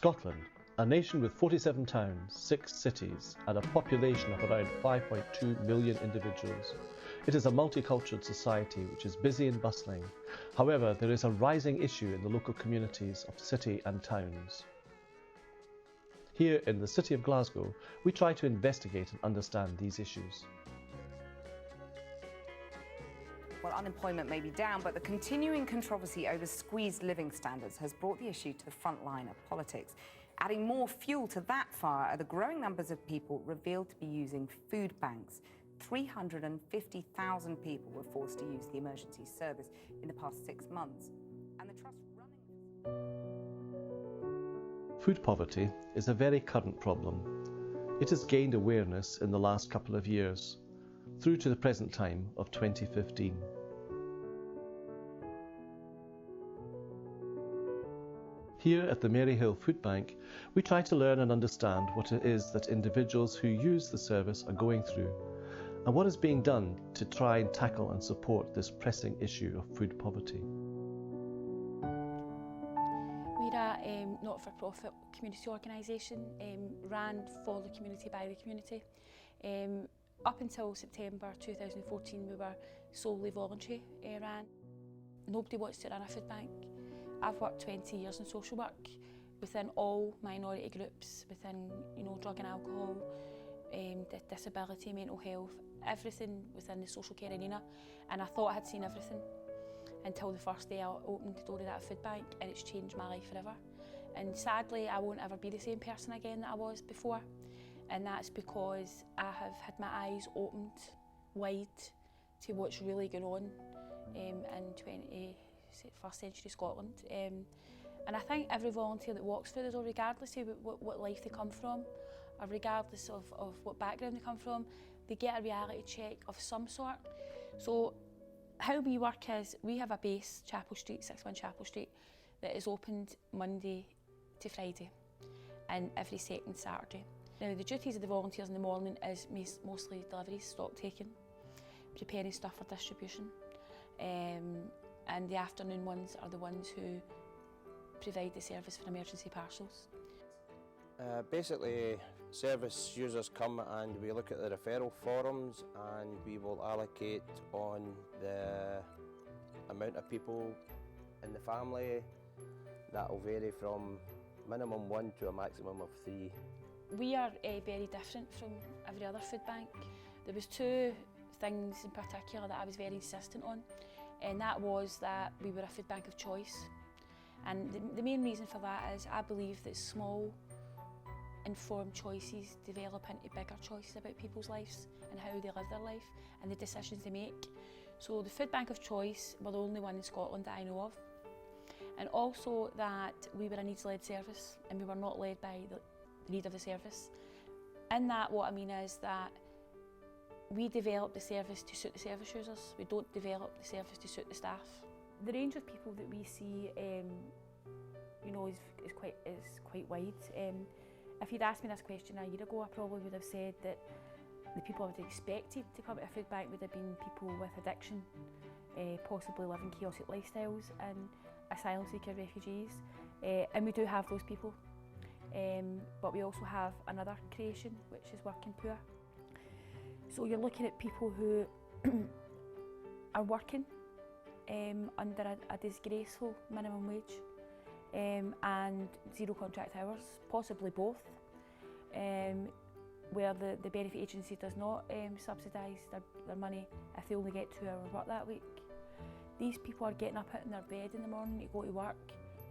Scotland, a nation with 47 towns, 6 cities, and a population of around 5.2 million individuals. It is a multicultural society which is busy and bustling. However, there is a rising issue in the local communities of city and towns. Here in the city of Glasgow, we try to investigate and understand these issues. Well, unemployment may be down, but the continuing controversy over squeezed living standards has brought the issue to the front line of politics. Adding more fuel to that fire are the growing numbers of people revealed to be using food banks. 350,000 people were forced to use the emergency service in the past 6 months. And the trust running... Food poverty is a very current problem. It has gained awareness in the last couple of years, through to the present time of 2015. Here at the Maryhill Food Bank, we try to learn and understand what it is that individuals who use the service are going through, and what is being done to try and tackle and support this pressing issue of food poverty. We're a not-for-profit community organisation, ran for the community by the community. Up until September 2014 we were solely voluntary ran. Nobody wants to run a food bank. I've worked 20 years in social work within all minority groups, within drug and alcohol, disability, mental health, everything within the social care arena, and I thought I had seen everything until the first day I opened the door of that food bank, and it's changed my life forever. And sadly I won't ever be the same person again that I was before. And that's because I have had my eyes opened wide to what's really going on in 21st century Scotland. And I think every volunteer that walks through the door, regardless of what life they come from, or regardless of what background they come from, they get a reality check of some sort. So how we work is, we have a base, Chapel Street, 61 Chapel Street, that is opened Monday to Friday and every second Saturday. Now, the duties of the volunteers in the morning is mostly deliveries, stock taking, preparing stuff for distribution, and the afternoon ones are the ones who provide the service for emergency parcels. Basically, service users come and we look at the referral forums and we will allocate on the amount of people in the family. That will vary from minimum 1 to a maximum of 3. We are very different from every other food bank. There was 2 things in particular that I was very insistent on, and that was that we were a food bank of choice. And the main reason for that is I believe that small, informed choices develop into bigger choices about people's lives and how they live their life and the decisions they make. So the food bank of choice, we're the only one in Scotland that I know of. And also that we were a needs-led service and we were not led by the need of the service. In that, what I mean is that we develop the service to suit the service users. We don't develop the service to suit the staff. The range of people that we see, is quite wide. If you'd asked me this question a year ago, I probably would have said that the people I would have expected to come to a food bank would have been people with addiction, possibly living chaotic lifestyles, and asylum seeker refugees. And we do have those people. But we also have another creation, which is working poor. So you're looking at people who are working under a disgraceful minimum wage and 0 contract hours, possibly both, where the benefit agency does not subsidise their money if they only get 2 hours work that week. These people are getting up out in their bed in the morning to go to work,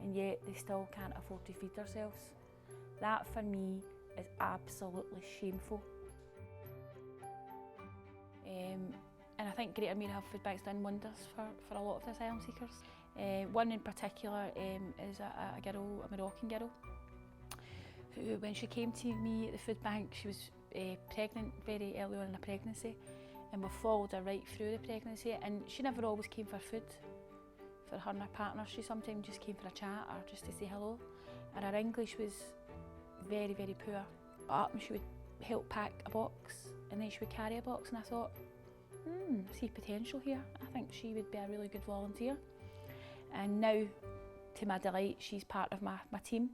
and yet they still can't afford to feed themselves. That for me is absolutely shameful. And I think Greater Maryhill Food Bank's done wonders for a lot of the asylum seekers. One in particular is a Moroccan girl, who, when she came to me at the food bank, she was pregnant very early on in her pregnancy, and we followed her right through the pregnancy, and she never always came for food for her and her partner. She sometimes just came for a chat or just to say hello, and her English was very, very poor. And she would help pack a box and then she would carry a box, and I thought, I see potential here. I think she would be a really good volunteer. And now, to my delight, she's part of my team.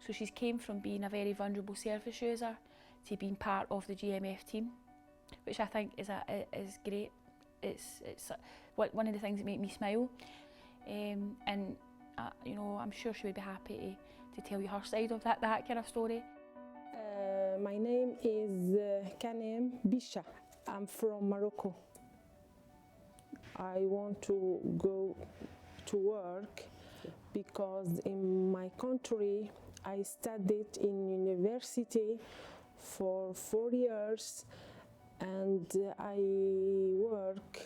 So she's came from being a very vulnerable service user to being part of the GMF team, which I think is great. It's one of the things that make me smile, and you know, I'm sure she would be happy to tell you her side of that kind of story. My name is Kanem Bisha. I'm from Morocco. I want to go to work because in my country I studied in university for 4 years and I work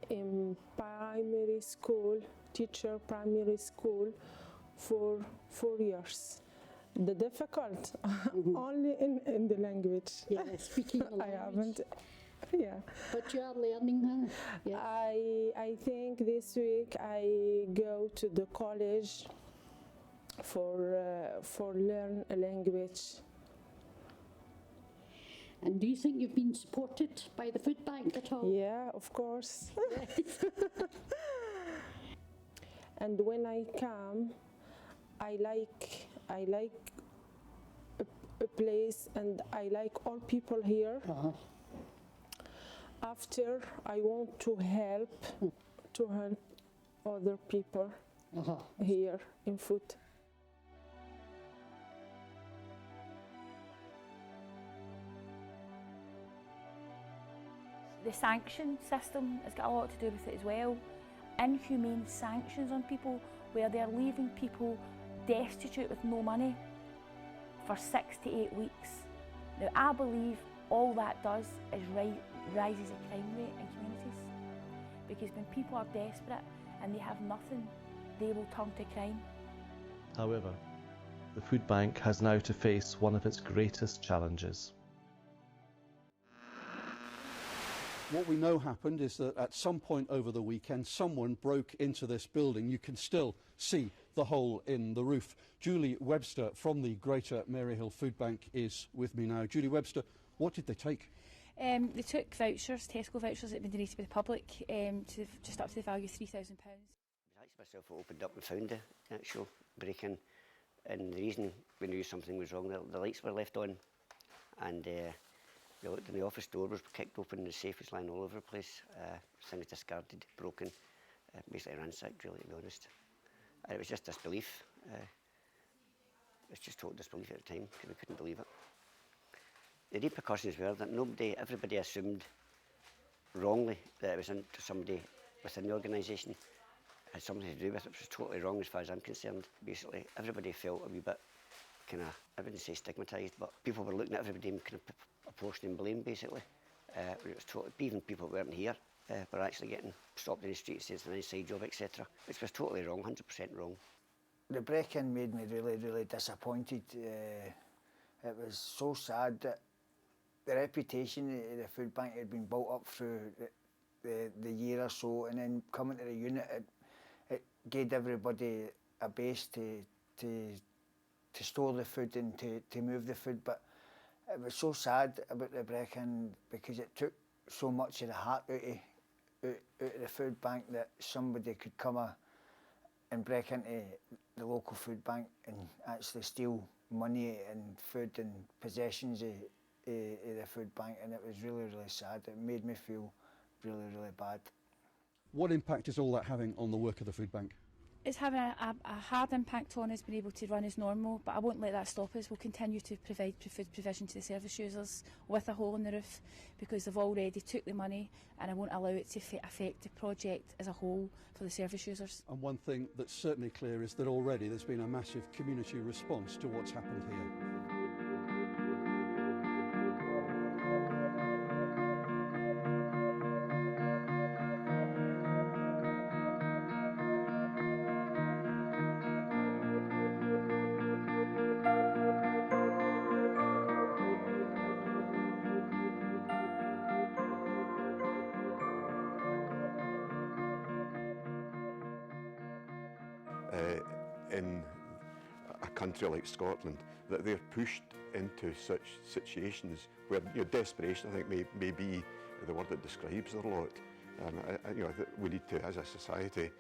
in primary school, teacher primary school for 4 years. The difficult only in the language. Yeah, speaking the language. I haven't. Yeah. But you are learning now. Yeah. I think this week I go to the college for learn a language. And do you think you've been supported by the food bank at all? Yeah, of course. And when I come, I like a place and I like all people here. After I want to help other people here in food. The sanction system has got a lot to do with it as well. Inhumane sanctions on people where they're leaving people destitute with no money for 6 to 8 weeks. Now I believe all that does is rises the crime rate in communities, because when people are desperate and they have nothing, they will turn to crime. However, the food bank has now to face one of its greatest challenges. What we know happened is that at some point over the weekend, someone broke into this building. You can still see the hole in the roof. Julie Webster from the Greater Maryhill Food Bank is with me now. Julie Webster, what did they take? They took vouchers, Tesco vouchers that had been donated by the public, just up to the value of £3,000. I was actually myself who opened up and found the actual break-in, and the reason we knew something was wrong, the lights were left on, and we looked and the office door was kicked open and the safe was lying all over the place, things discarded, broken, basically ransacked really, to be honest. And it was just disbelief. It was just total disbelief at the time, because we couldn't believe it. The repercussions were that everybody assumed wrongly that it was into somebody within the organisation, had something to do with it, which was totally wrong as far as I'm concerned. Basically, everybody felt a wee bit kind of, I wouldn't say stigmatised, but people were looking at everybody and kind of apportioning blame, basically. It was totally, even people who weren't here were actually getting stopped in the street saying it's an inside job, etc., which was totally wrong, 100% wrong. The break-in made me really, really disappointed. It was so sad that the reputation of the food bank had been built up through the year or so, and then coming to the unit, it gave everybody a base to store the food and to move the food. But it was so sad about the break-in because it took so much of the heart out of the food bank that somebody could come and break into the local food bank and actually steal money and food and possessions of the food bank, and it was really, really sad. It made me feel really, really bad. What impact is all that having on the work of the food bank? It's having a hard impact on us being able to run as normal, but I won't let that stop us. We'll continue to provide food provision to the service users with a hole in the roof, because they've already took the money, and I won't allow it to affect the project as a whole for the service users. And one thing that's certainly clear is that already there's been a massive community response to what's happened here. In a country like Scotland, that they're pushed into such situations where desperation, I think, may be the word that describes their lot. We need to, as a society,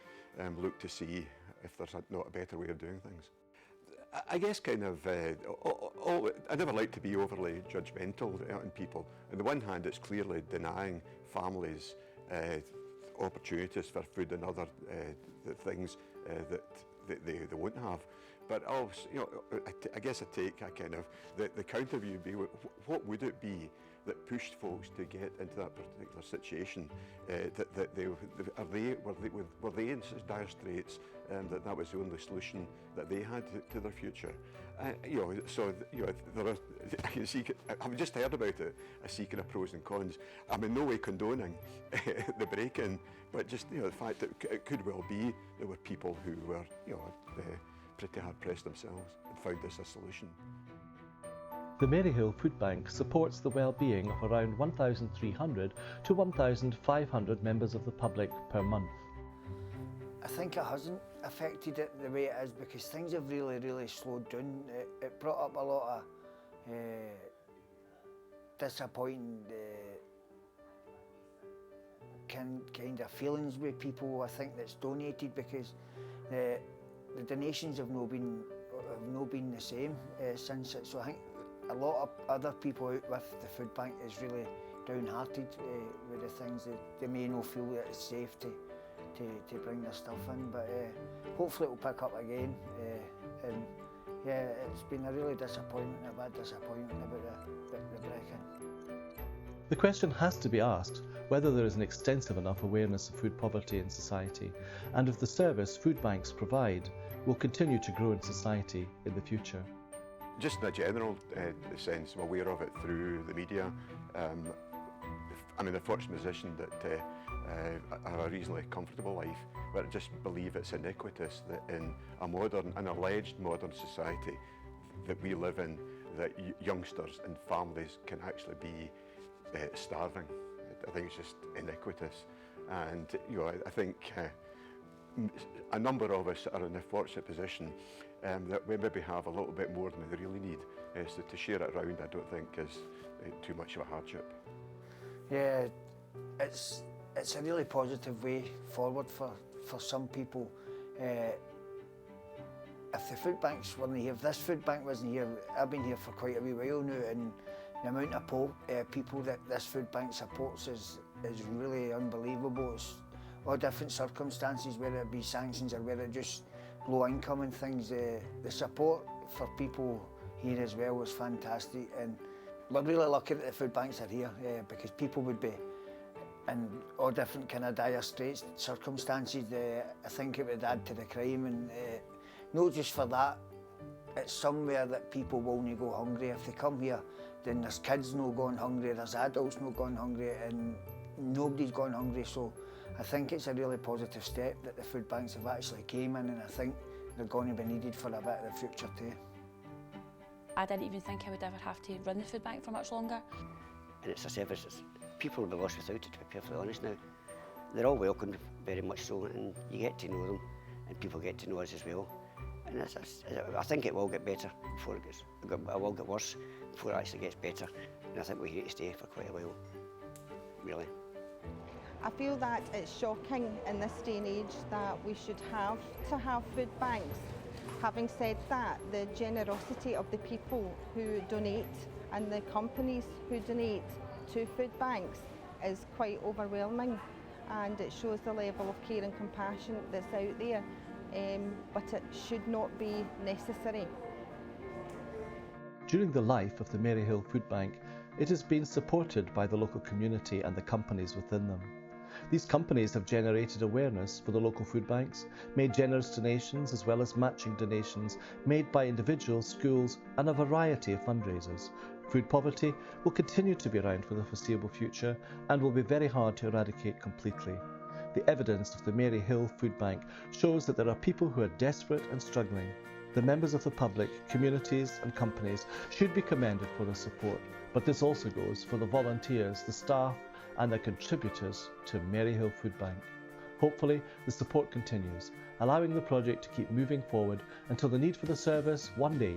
look to see if there's not a better way of doing things. I guess kind of, I never like to be overly judgmental on people. On the one hand, it's clearly denying families opportunities for food and other things that they won't have. But also, you know, I guess I take a kind of, the counter view would be, what would it be that pushed folks to get into that particular situation? Were they in such dire straits that was the only solution that they had to their future? You know, so you know, there are. I've just heard about it, a seeking of pros and cons. I'm in no way condoning the break-in, but just, you know, the fact that it could well be there were people who were, you know, pretty hard pressed themselves and found this a solution. The Maryhill Food Bank supports the well-being of around 1,300 to 1,500 members of the public per month. I think it hasn't affected it the way it is because things have really slowed down. It brought up a lot of disappointing kind of feelings with people, I think, that's donated, because the donations have not been the same since it. So I think a lot of other people out with the food bank is really downhearted with the things that they may not feel that it's safe to bring their stuff in, but hopefully it will pick up again. And yeah, it's been a really disappointment, a bad disappointment about the break-in. The question has to be asked whether there is an extensive enough awareness of food poverty in society, and if the service food banks provide will continue to grow in society in the future. Just in a general sense, I'm aware of it through the media. I'm in a fortunate position that I have a reasonably comfortable life, but I just believe it's iniquitous that in an alleged modern society that we live in, that youngsters and families can actually be starving. I think it's just iniquitous, and you know, I think a number of us are in a fortunate position that we maybe have a little bit more than we really need. So to share it around, I don't think is too much of a hardship. Yeah, it's a really positive way forward for some people. If the food banks weren't here, if this food bank wasn't here, I've been here for quite a wee while now, and the amount of people that this food bank supports is really unbelievable. It's all different circumstances, whether it be sanctions or whether just low income and things. The support for people here as well was fantastic, and we're really lucky that the food banks are here because people would be in all different kind of dire straits circumstances. I think it would add to the crime, and not just for that, it's somewhere that people won't go hungry. If they come here, then there's kids not going hungry, there's adults not going hungry, and nobody's going hungry. So I think it's a really positive step that the food banks have actually came in, and I think they're going to be needed for a bit of the future too. I didn't even think I would ever have to run the food bank for much longer. And it's a service that people will be lost without it, to be perfectly honest now. They're all welcomed, very much so, and you get to know them, and people get to know us as well. And I think it will get better before it will get worse before it actually gets better. And I think we're here to stay for quite a while, really. I feel that it's shocking in this day and age that we should have to have food banks. Having said that, the generosity of the people who donate and the companies who donate to food banks is quite overwhelming, and it shows the level of care and compassion that's out there, but it should not be necessary. During the life of the Maryhill Food Bank, it has been supported by the local community and the companies within them. These companies have generated awareness for the local food banks, made generous donations as well as matching donations made by individuals, schools and a variety of fundraisers. Food poverty will continue to be around for the foreseeable future and will be very hard to eradicate completely. The evidence of the Maryhill Food Bank shows that there are people who are desperate and struggling. The members of the public, communities and companies should be commended for their support, but this also goes for the volunteers, the staff and the contributors to Maryhill Food Bank. Hopefully the support continues, allowing the project to keep moving forward until the need for the service one day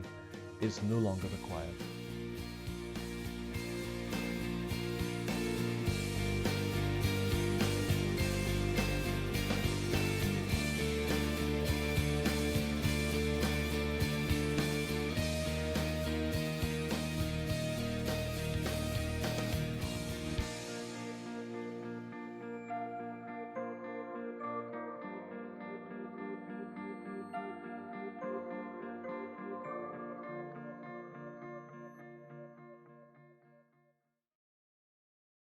is no longer required.